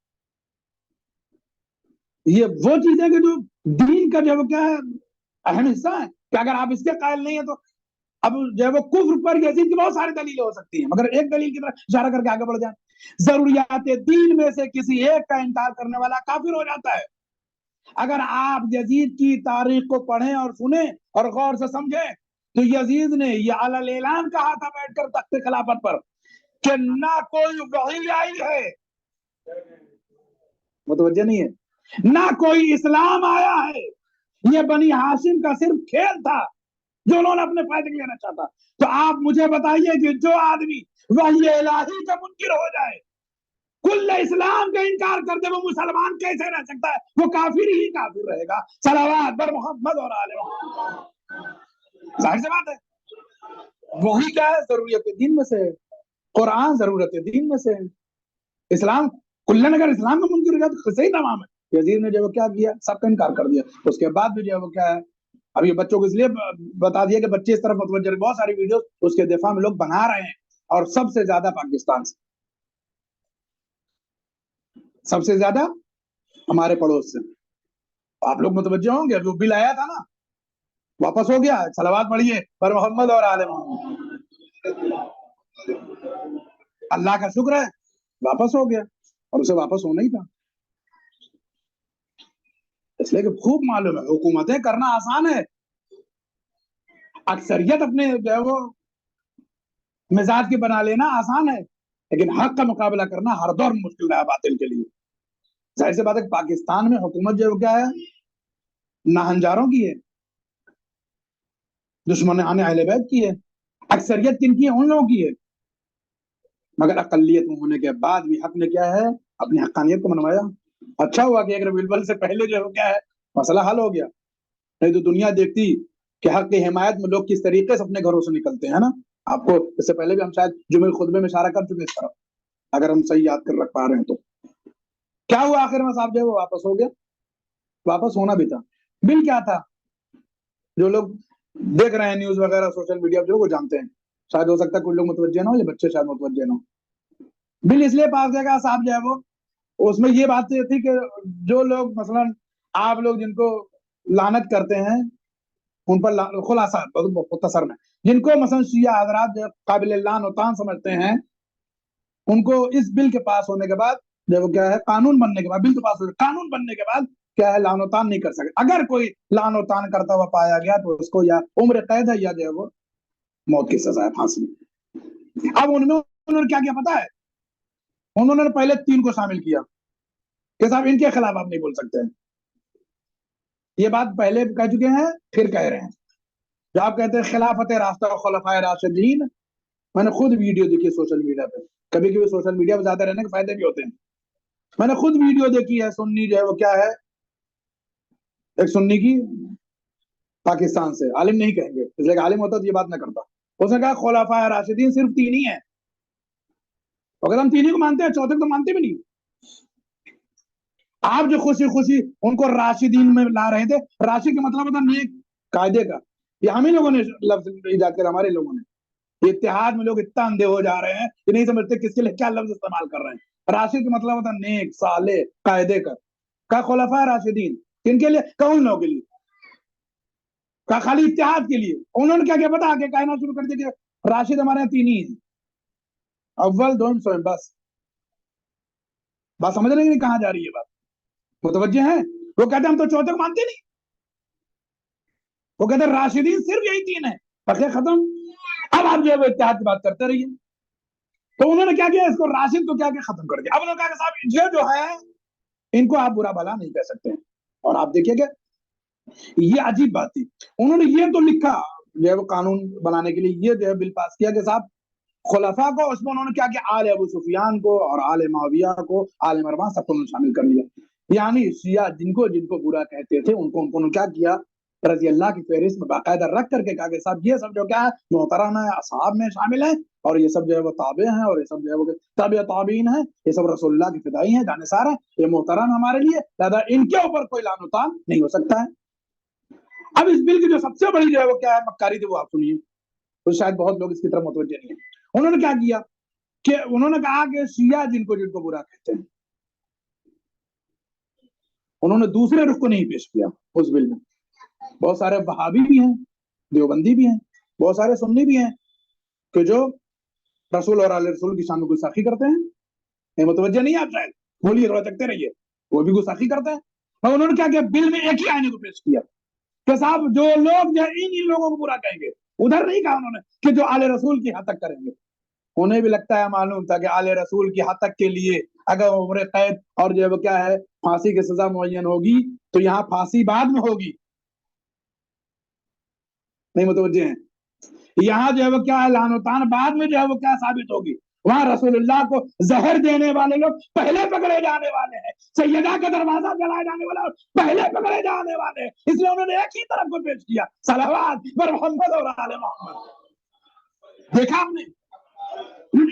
یہ وہ چیزیں کہ جو دین کا جو ہے وہ کیا ہے اہم حصہ ہے، کہ اگر آپ اس کے قائل نہیں ہیں تو اب جو ہے وہ کفر پر یزید کی بہت ساری دلیلیں ہو سکتی ہیں، مگر ایک دلیل کی طرف اشارہ کر کے آگے بڑھ جائیں. ضروریات دین میں سے کسی ایک کا انکار کرنے والا کافر ہو جاتا ہے. اگر آپ یزید کی تاریخ کو پڑھیں اور سنیں اور غور سے سمجھیں تو یزید نے یہ علی الاعلان کہا تھا بیٹھ کر تخت خلافت پر کہ نہ کوئی وحی آئی ہے، متوجہ نہیں ہے، نہ کوئی اسلام آیا ہے، یہ بنی ہاشم کا صرف کھیل تھا جو انہوں نے اپنے فائدے کے لینا چاہتا. تو آپ مجھے بتائیے کہ جو آدمی وحی الہی کا منکر ہو جائے، کل اسلام کا انکار کر دے، وہ مسلمان کیسے رہ سکتا ہے؟ وہ کافر ہی کافر رہے گا. صلوات بر محمد اور آل محمد. ظاہر سی بات ہے. وہی کیا ہے ضروریت دین میں سے، قرآن ضرورت دین میں سے. اسلام کلن اگر اسلام کا منکر ہو جائے تو صحیح تمام ہے. یزید نے جو کیا کیا سب کا انکار کر دیا. اس کے بعد بھی جو ہے وہ کیا ہے، اب یہ بچوں کو اس لیے بتا دیا کہ بچے اس طرف متوجہ، بہت ساری ویڈیوز اس کے دفاع میں لوگ بنا رہے ہیں، اور سب سے زیادہ پاکستان سے، سب سے زیادہ ہمارے پڑوس سے. آپ لوگ متوجہ ہوں گے، جو بل آیا تھا نا واپس ہو گیا. صلوات پڑھیے پر محمد اور آل محمد. اللہ کا شکر ہے واپس ہو گیا، اور اسے واپس ہونا ہی تھا. اس لیے کہ خوب معلوم ہے حکومتیں کرنا آسان ہے، اکثریت اپنے جو ہے وہ مزاج کی بنا لینا آسان ہے، لیکن حق کا مقابلہ کرنا ہر دور مشکل ہے باطل کے لیے. ظاہر سی بات ہے پاکستان میں حکومت جو کیا ہے ناہنجاروں کی ہے، دشمنان اہل بیت کی ہے. اکثریت کن کی ہے؟ ان لوگوں کی ہے. مگر اقلیت میں ہونے کے بعد بھی حق نے کیا ہے اپنی حقانیت کو منوایا. اچھا ہوا کہ ایک ربیع الاول سے پہلے جو ہے کیا ہے مسئلہ حل ہو گیا، نہیں تو دنیا دیکھتی کہ حق کی حمایت میں لوگ کس طریقے سے اپنے گھروں سے نکلتے ہیں نا. آپ کو اس سے پہلے بھی ہم شاید جمعے خطبے میں اشارہ کر چکے اس طرف، اگر ہم صحیح یاد کر رکھ پا رہے ہیں تو. کیا ہوا آخر میں صاحب جو ہے وہ واپس ہو گیا، واپس ہونا بھی تھا. بل کیا تھا؟ جو لوگ دیکھ رہے ہیں نیوز وغیرہ سوشل میڈیا جو وہ جانتے ہیں، شاید ہو سکتا ہے کچھ لوگ متوجہ نہ ہو یا بچے شاید متوجہ نہ ہو. بل اس لیے پاس کیا گیا صاحب جو ہے وہ اس میں یہ بات تھی کہ جو لوگ مثلا آپ لوگ جن کو لعنت کرتے ہیں ان پر خلاصہ مختصر میں جن کو مثلا شیعہ حضرات قابل لعن و طعن سمجھتے ہیں ان کو اس بل کے پاس ہونے کے بعد جو وہ کیا ہے قانون بننے کے بعد بل تو پاس ہو قانون بننے کے بعد کیا ہے لعن و طعن نہیں کر سکتے. اگر کوئی لعن و طعن کرتا ہوا پایا گیا تو اس کو یا عمر قید ہے یا جو ہے وہ موت کی سزا ہے پھانسی. اب انہوں نے کیا کیا پتا ہے؟ انہوں نے پہلے 3 کو شامل کیا کہ صاحب ان کے خلاف آپ نہیں بول سکتے ہیں. یہ بات پہلے کہہ چکے ہیں پھر کہہ رہے ہیں. جو آپ کہتے ہیں خلافت راستہ و خلفائے راشدین، میں نے خود ویڈیو دیکھی سوشل میڈیا پہ. کبھی کبھی سوشل میڈیا پہ زیادہ رہنے کے فائدے بھی ہوتے ہیں. میں نے خود ویڈیو دیکھی ہے سنی جو ہے وہ کیا ہے ایک سنی کی پاکستان سے، عالم نہیں کہیں گے اس لیے کہ عالم ہوتا تو یہ بات نہ کرتا. اس نے کہا خلفائے راشدین صرف 3 ہی ہیں. اگر ہم 3 ہی کو مانتے ہیں چوتھے تو مانتے بھی نہیں. آپ جو خوشی خوشی ان کو راشدین میں لا رہے تھے، راشد کا مطلب ہوتا نیک قاعدے کا. یہ ہم ہی لوگوں نے لفظ ایجاد کر ہمارے لوگوں نے. اتحاد میں لوگ اتنا اندھے ہو جا رہے ہیں کہ نہیں سمجھتے کس کے لیے کیا لفظ استعمال کر رہے ہیں. راشد کا مطلب ہوتا نیک صالح قاعدے کا. کا خلفائے راشدین کن کے لیے؟ کون لوگوں کے لیے؟ کا خالی اتحاد کے لیے. انہوں نے کیا کیا پتا آگے کہنا شروع کر دیا کہ راشد ہمارے یہاں 3 ہی ہیں، اول دوم سوئم. بس بات سمجھ رہے ہیں کہاں جا رہی ہے بات؟ متوجہ ہیں؟ وہ کہتے ہیں ہم تو چوتھے کو مانتے نہیں. وہ کہتے ہیں راشدین صرف یہی 3 ہیں، بقیہ ختم. اب آپ جو ہے وہ اتحاد کی بات کرتے رہیے. تو انہوں نے کیا کیا اس کو راشد کو کیا کیا ختم کر دیا. اب انہوں نے کہا کہ صاحب یہ جو ہے ان کو آپ برا بھلا نہیں کہہ سکتے ہیں. اور آپ دیکھیے کہ یہ عجیب بات تھی. انہوں نے یہ تو لکھا جو ہے وہ قانون بنانے کے لیے یہ جو ہے بل پاس کیا کہ صاحب خلفاء کو اس میں انہوں نے کیا کیا آل ابو سفیان کو اور آل معاویہ کو آل مروان سب کو شامل کر لیا. یعنی شیعہ جن کو برا کہتے تھے ان کو انہوں نے کیا کیا رضی اللہ کی فہرست میں باقاعدہ رکھ کر کے کہا کہ صاحب یہ سب جو کیا ہے محترم ہے اصحاب میں شامل ہیں اور یہ سب جو ہے وہ تابع ہیں اور یہ سب جو ہے وہ تابع تابعین ہیں، یہ سب رسول اللہ کی فدائی ہیں جانثار ہیں، یہ محترم ہمارے لیے، لہذا ان کے اوپر کوئی لعن و طعن نہیں ہو سکتا ہے. اب اس بل کی جو سب سے بڑی جو ہے وہ کیا ہے مکاری تھی وہ آپ سنیے، تو شاید بہت لوگ اس کی طرف متوجہ نہیں ہیں. انہوں نے کیا کیا کہ انہوں نے کہا کہ شیعہ جن کو برا کہتے ہیں انہوں نے دوسرے رخ کو نہیں پیش کیا اس بل میں. بہت سارے وہابی بھی ہیں، دیوبندی بھی ہیں، بہت سارے سنی بھی ہیں کہ جو رسول اور آل رسول کی شان میں گستاخی کرتے ہیں. یہ متوجہ نہیں آپ شاید بولیے تھوڑا چکتے رہیے. وہ بھی گستاخی کرتے ہیں. اور انہوں نے کیا کیا بل میں ایک ہی آئینے کو پیش کیا کہ صاحب جو لوگ جو ان لوگوں کو برا کہیں گے، ادھر نہیں کہا انہوں نے کہ جو آل رسول کی حد تک کریں گے. انہیں بھی لگتا ہے معلوم تھا کہ آل رسول کی حد تک کے لیے اگر عمر قید اور جو ہے وہ کیا ہے پھانسی کی سزا معین ہوگی تو یہاں پھانسی بعد میں ہوگی. نہیں متوجہ ہیں؟ یہاں جو ہے وہ کیا ہے لعن و طعن بعد میں جو ہے وہ کیا ثابت ہوگی. وہاں رسول اللہ کو زہر دینے والے لوگ پہلے پکڑے جانے والے ہیں، سیدہ کا دروازہ جلائے جانے والا پہلے پکڑے جانے والے ہیں. اس لیے انہوں نے ایک ہی طرف کو پیش کیا صلوات پر محمد اور آل محمد. دیکھا آپ نے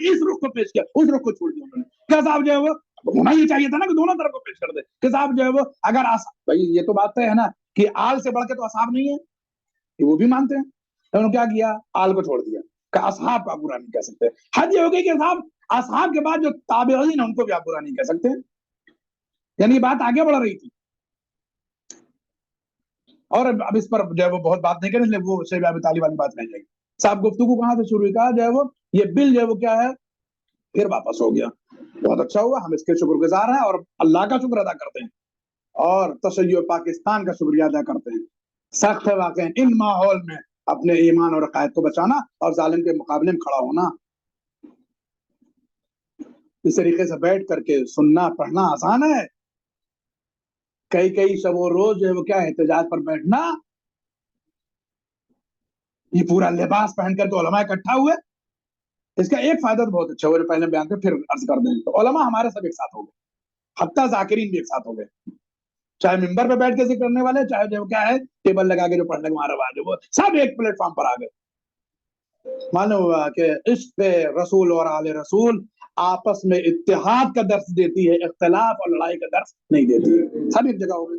اس رخ کو پیش کیا، اس رخ کو چھوڑ دیا انہوں نے. کیا صاحب جو ہے وہ ہونا یہ چاہیے تھا نا کہ دونوں طرف کو پیش کر دے کہ صاحب جو ہے وہ اگر بھائی یہ تو بات ہے نا کہ آل سے بڑھ کے تو اصحاب نہیں ہے، کہ وہ بھی مانتے ہیں. انہوں نے کیا کیا آل کو چھوڑ دیا کہ اصحاب کا برا نہیں کہہ سکتے. حد یہ ہو گئی کہ صاحب اصحاب کے بعد جو تابعین ہیں ان کو بھی آپ برا نہیں کہہ سکتے. یعنی یہ بات آگے بڑھ رہی تھی. اور اب اس پر جو ہے وہ بہت بات نہیں کریں، اس لیے وہ شیب ابی طالب والی بات رہ جائے گی. صاحب گفتگو کہاں سے شروع ہوئی؟ کہا جو ہے وہ یہ بل جو ہے وہ کیا ہے پھر واپس ہو گیا. بہت اچھا ہوا، ہم اس کے شکر گزار ہیں اور اللہ کا شکر ادا کرتے ہیں اور تشیع پاکستان کا شکریہ ادا کرتے ہیں. سخت ہے واقع ان ماحول میں اپنے ایمان اور عقائد کو بچانا اور ظالم کے مقابلے میں کھڑا ہونا. اس طریقے سے بیٹھ کر کے سننا پڑھنا آسان ہے، کئی شب و روز جو ہے وہ کیا احتجاج پر بیٹھنا. یہ پورا لباس پہن کر کے علماء اکٹھا ہوئے. اس کا ایک فائدہ تو بہت اچھا ہوا جو پہلے بیان کر پھر عرض کر دیں تو علماء ہمارے سب ایک ساتھ ہو گئے، حتیٰ ذاکرین بھی ایک ساتھ ہو گئے. چاہے ممبر پہ بیٹھ کے ذکر کرنے والے، چاہے جو کیا ہے ٹیبل لگا کے جو پڑھنے کا ہمارا رواج ہے، وہ سب ایک پلیٹ فارم پر آ گئے. معلوم ہوا کہ عشق رسول اور آل رسول آپس میں اتحاد کا درس دیتی ہے، اختلاف اور لڑائی کا درس نہیں دیتی ہے. سب ایک جگہ ہو گئے.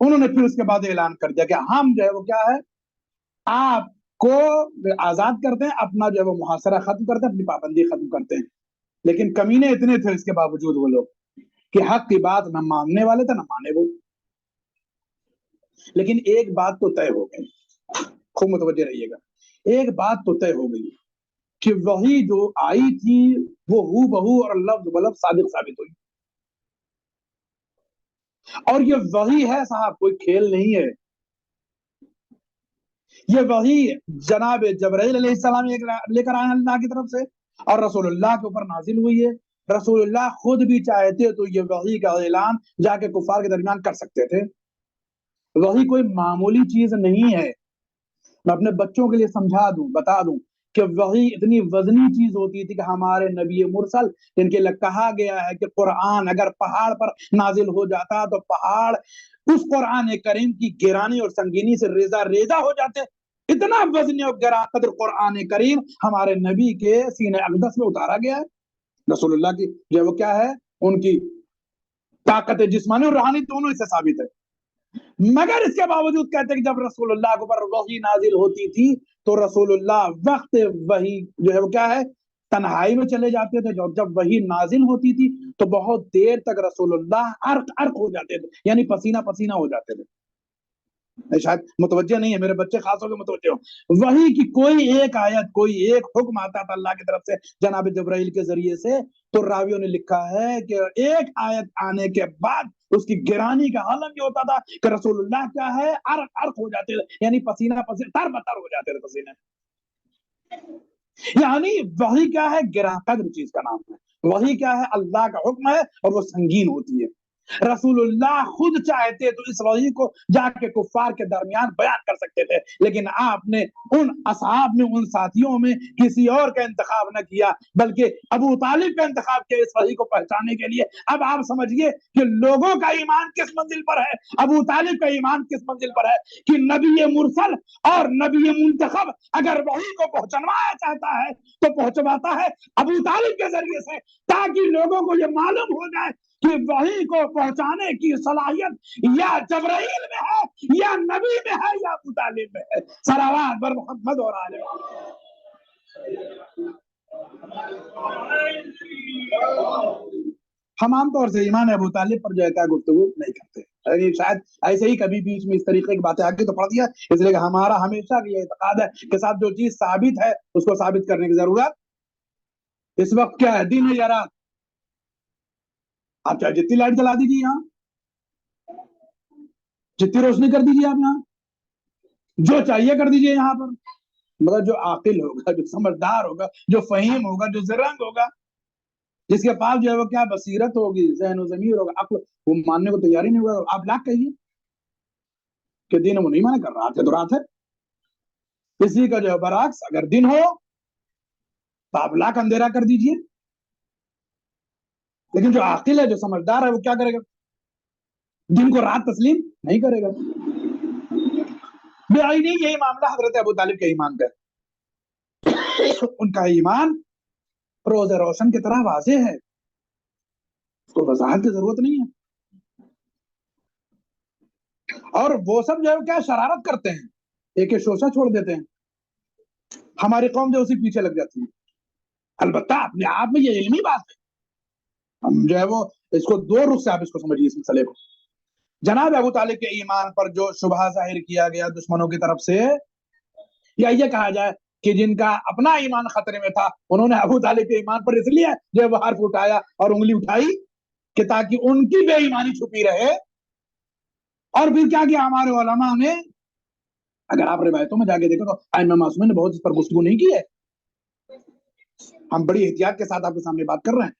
انہوں نے پھر اس کے بعد اعلان کر دیا کہ ہم جو ہے وہ کیا ہے آپ کو آزاد کرتے ہیں، اپنا جو ہے وہ محاصرہ ختم کرتے ہیں، اپنی پابندی ختم کرتے ہیں. لیکن کمینے اتنے تھے اس کے باوجود وہ لوگ کہ حق کی بات نہ ماننے والے تھے نہ مانے وہ. لیکن ایک بات تو طے ہو گئی، خوب متوجہ رہیے گا، ایک بات تو طے ہو گئی کہ وہی جو آئی تھی وہ ہو بہو اور لفظ بلفظ صادق ثابت ہوئی. اور یہ وحی ہے صاحب، کوئی کھیل نہیں ہے. یہ وحی جناب جبرائیل علیہ السلام لے کر آئے اللہ کی طرف سے اور رسول اللہ کے اوپر نازل ہوئی ہے. رسول اللہ خود بھی چاہتے تو یہ وحی کا اعلان جا کے کفار کے درمیان کر سکتے تھے. وحی کوئی معمولی چیز نہیں ہے. میں اپنے بچوں کے لیے سمجھا دوں، بتا دوں کہ وحی اتنی وزنی چیز ہوتی تھی کہ ہمارے نبی مرسل جن کے لیے کہا گیا ہے کہ قرآن اگر پہاڑ پر نازل ہو جاتا تو پہاڑ اس قرآن کریم کی گرانی اور سنگینی سے ریزہ ریزہ ہو جاتے. اتنا وزنی اور گرا قدر قرآن کریم ہمارے نبی کے سینہ اقدس میں اتارا گیا ہے. رسول اللہ کی جو وہ کیا ہے ان کی طاقت جسمانی اور روحانی دونوں اس سے ثابت ہے. مگر اس کے باوجود کہتے ہیں کہ جب رسول اللہ کے اوپر وحی نازل ہوتی تھی تو رسول اللہ وقت وحی جو ہے وہ کیا ہے تنہائی میں چلے جاتے تھے. جب وحی نازل ہوتی تھی تو بہت دیر تک رسول اللہ عرق عرق ہو جاتے تھے، یعنی پسینہ پسینہ ہو جاتے تھے. شاید متوجہ نہیں ہے، میرے بچے خاص طور پہ متوجہ ہوں. وحی کی کوئی ایک آیت، کوئی ایک حکم آتا تھا اللہ کی طرف سے جناب جبرائیل کے ذریعے سے تو راویوں نے لکھا ہے کہ ایک آیت آنے کے بعد اس کی گرانی کا عالم یہ ہوتا تھا کہ رسول اللہ کیا ہے عرق عرق ہو جاتے تھے، یعنی پسینہ پسینہ تر بتر ہو جاتے تھے پسینے. یعنی وحی کیا ہے گراں قدر چیز کا نام ہے. وحی کیا ہے اللہ کا حکم ہے اور وہ سنگین ہوتی ہے. رسول اللہ خود چاہتے تو اس وحی کو جا کے کفار کے درمیان بیان کر سکتے تھے، لیکن آپ نے ان اصحاب میں ان ساتھیوں میں کسی اور کا انتخاب نہ کیا بلکہ ابو طالب کا انتخاب کیا اس وحی کو پہچانے کے لیے. اب آپ سمجھیے کہ لوگوں کا ایمان کس منزل پر ہے، ابو طالب کا ایمان کس منزل پر ہے کہ نبی مرسل اور نبی منتخب اگر وحی کو پہنچوانا چاہتا ہے تو پہنچواتا ہے ابو طالب کے ذریعے سے، تاکہ لوگوں کو یہ معلوم ہو جائے کہ وحی کو پہنچانے کی صلاحیت یا جبرائیل میں ہے یا نبی میں ہے یا ابو طالب میں ہے. صلوات بر محمد اور آلہ. ہم عام طور سے ایمان ابو طالب پر جو ہے کیا گفتگو نہیں کرتے، یعنی شاید ایسے ہی کبھی بیچ میں اس طریقے کی باتیں آگے تو پڑھ دیا، اس لیے کہ ہمارا ہمیشہ یہ اعتقاد ہے کہ صاحب جو چیز ثابت ہے اس کو ثابت کرنے کی ضرورت. اس وقت کیا ہے دن ہے یا رات، آپ چاہے جتنی لائٹ جلا دیجیے، یہاں جتنی روشنی کر دیجیے، آپ یہاں جو چاہیے کر دیجیے یہاں پر، مگر جو عاقل ہوگا، جو سمجھدار ہوگا، جو فہیم ہوگا، جو زرنگ ہوگا، جس کے پاس جو ہے وہ کیا بصیرت ہوگی، ذہن و ضمیر ہوگا، عقل، وہ ماننے کو تیاری نہیں ہوگا. آپ لاکھ کہیے کہ دن وہ نہیں مانا کر رات ہے تو رات ہے. کسی کا جو ہے برعکس اگر دن ہو تو آپ لاکھ اندھیرا کر دیجیے. لیکن جو عاقل ہے، جو سمجھدار ہے، وہ کیا کرے گا؟ دن کو رات تسلیم نہیں کرے گا. یہی معاملہ حضرت ابو طالب کے ایمان کا. ان کا ایمان روز روشن کی طرح واضح ہے، اس کو وضاحت کی ضرورت نہیں ہے. اور وہ سب جو ہے کیا شرارت کرتے ہیں، ایک شوشہ چھوڑ دیتے ہیں. ہماری قوم جو اسی پیچھے لگ جاتی ہے. البتہ اپنے آپ میں یہ علمی بات ہے، ہم جو ہے وہ اس کو دو رخ سے آپ اس کو سمجھیے اس مسئلے کو. جناب ابو طالب کے ایمان پر جو شبہ ظاہر کیا گیا دشمنوں کی طرف سے، یا یہ کہا جائے کہ جن کا اپنا ایمان خطرے میں تھا انہوں نے ابو طالب کے ایمان پر اس لیے جو وہ حرف اٹھایا اور انگلی اٹھائی کہ تاکہ ان کی بے ایمانی چھپی رہے. اور پھر کیا کیا ہمارے علماء نے، اگر آپ روایتوں میں جا کے دیکھو تو ائمہ معصومین نے بہت اس پر گفتگو نہیں کی ہے. ہم بڑی احتیاط کے ساتھ آپ کے سامنے بات کر رہے ہیں.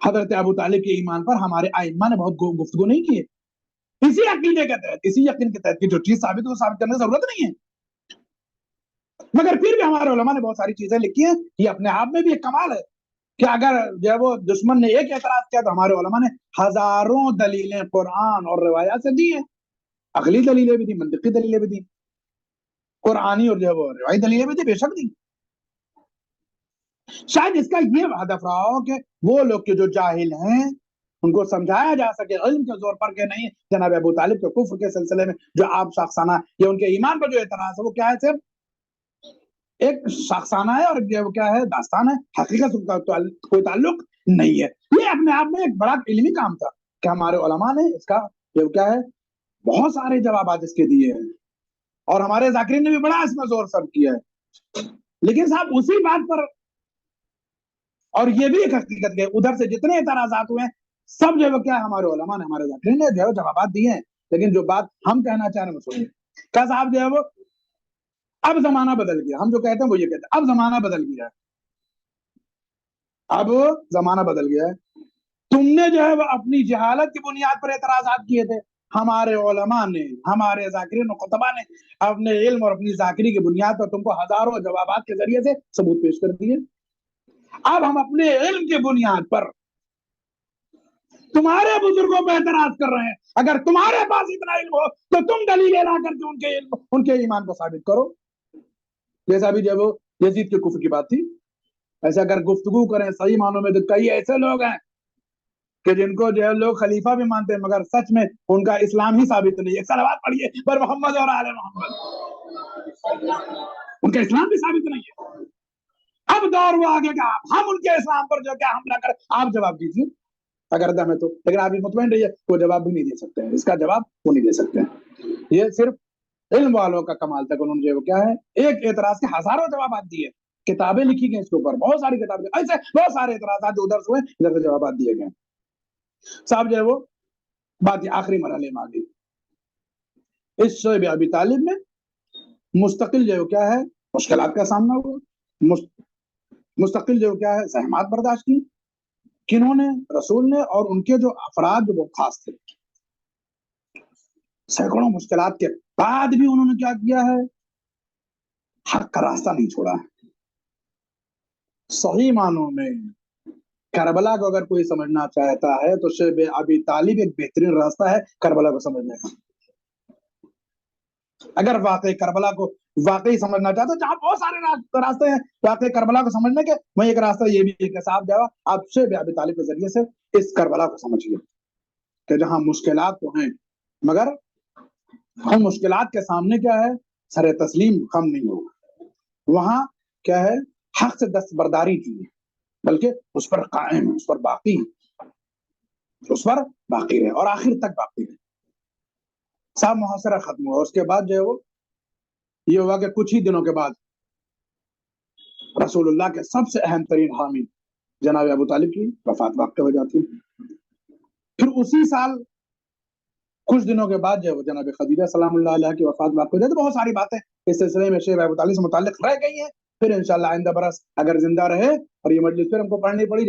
حضرت ابو طالب کے ایمان پر ہمارے ائمہ نے بہت گفتگو نہیں کی ہے، اسی عقیدے کے تحت، اسی یقین کے تحت کہ جو چیز ثابت ہے وہ ثابت کرنے کی ضرورت نہیں ہے. مگر پھر بھی ہمارے علماء نے بہت ساری چیزیں لکھی ہیں. یہ اپنے آپ میں بھی ایک کمال ہے کہ اگر جو ہے وہ دشمن نے ایک اعتراض کیا تو ہمارے علماء نے ہزاروں دلیلیں قرآن اور روایات سے دی ہیں. عقلی دلیلیں بھی دی، منطقی دلیلیں بھی دی، قرآنی اور جو ہے وہ روایتی دلیلیں بھی دی، بے شک دی. شاید اس کا یہ ہدف رہا ہو کہ وہ لوگ جو جاہل ہیں ان کو سمجھایا جا سکے علم کے زور پر کہ نہیں جناب ابو طالب کے کفر کے سلسلے میں جو آپ شخصانہ یا ان کے ایمان پر جو اعتراض ہے وہ کیا ہے، صرف ایک شخصانہ ہے اور یہ کیا ہے، داستان ہے، حقیقت کا کوئی تعلق نہیں ہے۔ یہ اپنے آپ میں ایک بڑا علمی کام تھا کہ ہمارے علماء نے اس کا یہ کیا ہے بہت سارے جوابات اس کے دیے ہیں، اور ہمارے ذاکرین نے بھی بڑا اس میں زور سرد کیا ہے۔ لیکن صاحب اسی بات پر، اور یہ بھی ایک حقیقت ہے، ادھر سے جتنے اعتراضات ہوئے ہیں سب جو کیا ہمارے علماء نے، ہمارے ذاکرین نے جو ہے جوابات دیے ہیں۔ لیکن جو بات ہم کہنا چاہ رہے ہیں وہ سنیے کہ صاحب جو ہے وہ اب زمانہ بدل گیا، ہم جو کہتے ہیں وہ یہ کہتے ہیں اب زمانہ بدل گیا ہے، اب زمانہ بدل گیا ہے۔ تم نے جو ہے وہ اپنی جہالت کی بنیاد پر اعتراضات کیے تھے، ہمارے علماء نے، ہمارے ذاکرین و خطبہ نے اپنے علم اور اپنی ذاکری کی بنیاد پر تم کو ہزاروں جوابات کے ذریعے سے ثبوت پیش کر دیے۔ اب ہم اپنے علم کی بنیاد پر تمہارے بزرگوں پہ اعتراض کر رہے ہیں۔ اگر تمہارے پاس اتنا علم ہو تو تم دلیلیں لا کر کے ان کے ایمان کو ثابت کرو۔ جیسا بھی جب یزید کے کفر کی بات تھی، ایسے اگر گفتگو کریں صحیح معنوں میں تو کئی ایسے لوگ ہیں کہ جن کو جو ہے لوگ خلیفہ بھی مانتے ہیں مگر سچ میں ان کا اسلام ہی ثابت نہیں ہے۔ صلوات پڑھیے پر محمد اور آل محمد، ان کا اسلام بھی ثابت نہیں ہے۔ اب دور وہ آگے کا، ہم ان کے اسلام پر جو کیا حملہ کر، آپ جواب دیجیے اگر دم ہے تو، لیکن آپ مطمئن رہیے وہ جواب بھی نہیں دے سکتے ہیں، اس کا جواب وہ نہیں دے سکتے ہیں۔ یہ صرف علم والوں کا کمال تک انہوں نے جو کیا ہے ایک اعتراض کے ہزاروں جوابات دیے، کتابیں لکھی گئی اس کے اوپر، بہت ساری کتابیں، ایسے بہت سارے اعتراضات جو ادھر سے ہوئے ادھر سے جوابات دیے گئے۔ صاحب جو ہے وہ بات یہ آخری مرحلے میں آ گئی۔ اس شعب ابی طالب میں مستقل جو کیا ہے مشکلات کا سامنا ہوا، مستقل جو کیا ہے زحمات برداشت کی، کنہوں نے؟ رسول نے، اور ان کے جو افراد جو وہ خاص تھے۔ سینکڑوں مشکلات کے بعد بھی انہوں نے کیا کیا ہے، حق کا راستہ نہیں چھوڑا ہے۔ صحیح معنوں میں کربلا کو اگر کوئی سمجھنا چاہتا ہے تو شعب ابی طالب ایک بہترین راستہ ہے کربلا کو سمجھنے کا۔ اگر واقعی کربلا کو واقعی سمجھنا چاہتا ہے، جہاں بہت سارے راستے ہیں واقعی کربلا کو سمجھنے کے، وہیں ایک راستہ یہ بھی ہے کہ صاحب جاوا آپ شعب ابی طالب کے ذریعے سے اس کربلا کو سمجھیے کہ جہاں مشکلات تو ہیں مگر ہم مشکلات کے سامنے کیا ہے سر تسلیم خم نہیں ہوگا، وہاں کیا ہے حق سے دستبرداری کی ہے، بلکہ اس پر قائم ہے، اس پر باقی ہے، اس پر باقی ہے اور آخر تک باقی ہے۔ صاحب محاصرہ ختم ہوا، اس کے بعد جو ہے وہ یہ ہوا کہ کچھ ہی دنوں کے بعد رسول اللہ کے سب سے اہم ترین حامی جناب ابو طالب کی وفات واقع ہو جاتی ہے۔ پھر اسی سال کچھ دنوں کے بعد جو ہے وہ جناب خدیجہ سلام اللہ علیہ کی وفات واقع ہو جاتی ہے۔ بہت ساری باتیں اس سلسلے میں شیخ ابو طالب سے متعلق رہ گئی ہیں، پھر انشاءاللہ آئندہ برس اگر زندہ رہے اور یہ مجلس پھر ہم کو پڑھنی پڑی